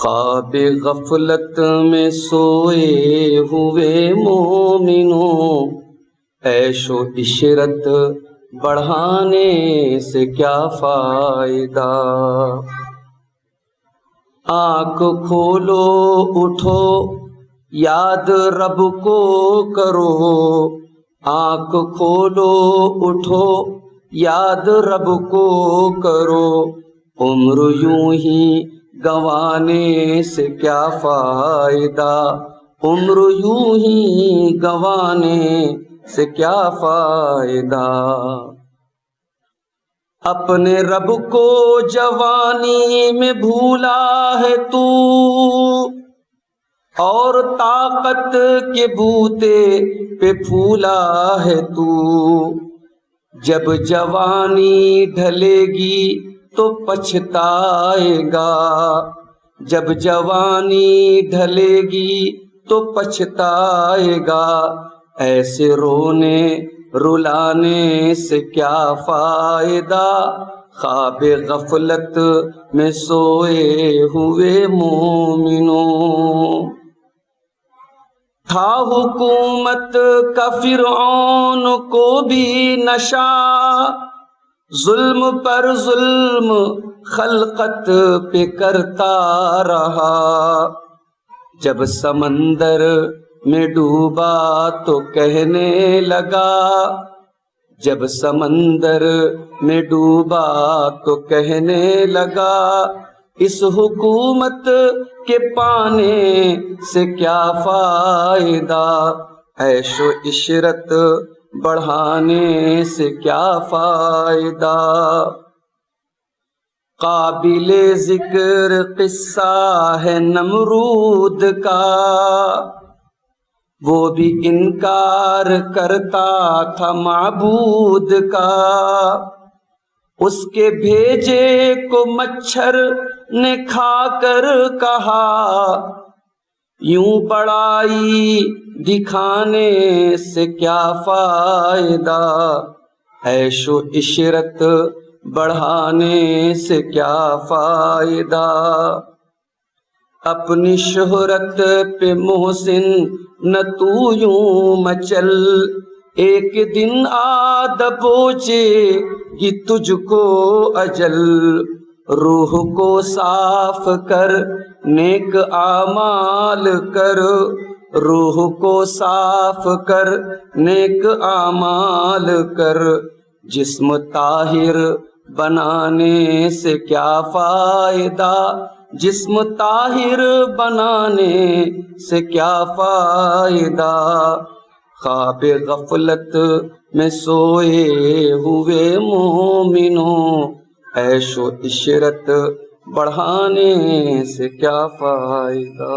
خواب غفلت میں سوئے ہوئے مومنوں، عیش و عشرت بڑھانے سے کیا فائدہ؟ آنکھ کھولو اٹھو یاد رب کو کرو، آنکھ کھولو اٹھو یاد رب کو کرو، عمر یوں ہی گنوانے سے کیا فائدہ؟ عمر یوں ہی گنوانے سے کیا فائدہ؟ اپنے رب کو جوانی میں بھولا ہے تو، اور طاقت کے بوتے پہ پھولا ہے تو، جب جوانی ڈھلے گی تو پچھتائے گا، جب جوانی ڈھلے گی تو پچھتائے گا، ایسے رونے رلانے سے کیا فائدہ؟ خواب غفلت میں سوئے ہوئے مومنوں۔ تھا حکومت کا فرعون کو بھی نشہ، ظلم پر ظلم خلقت پہ کرتا رہا، جب سمندر میں ڈوبا تو کہنے لگا، جب سمندر میں ڈوبا تو کہنے لگا، اس حکومت کے پانے سے کیا فائدہ؟ عیش و عشرت بڑھانے سے کیا فائدہ؟ قابل ذکر قصہ ہے نمرود کا، وہ بھی انکار کرتا تھا معبود کا، اس کے بھیجے کو مچھر نے کھا کر کہا، یوں بڑائی دکھانے سے کیا فائدہ؟ عیش و عشرت بڑھانے سے کیا فائدہ؟ اپنی شہرت پہ محسن نہ تو یوں مچل، ایک دن آ دبوچے گی تجھ کو اجل، روح کو صاف کر نیک اعمال کر، روح کو صاف کر نیک اعمال کر، جسم طاہر بنانے سے کیا فائدہ؟ جسم طاہر بنانے سے کیا فائدہ؟ خواب غفلت میں سوئے ہوئے مومنوں، عیش و عشرت بڑھانے سے کیا فائدہ؟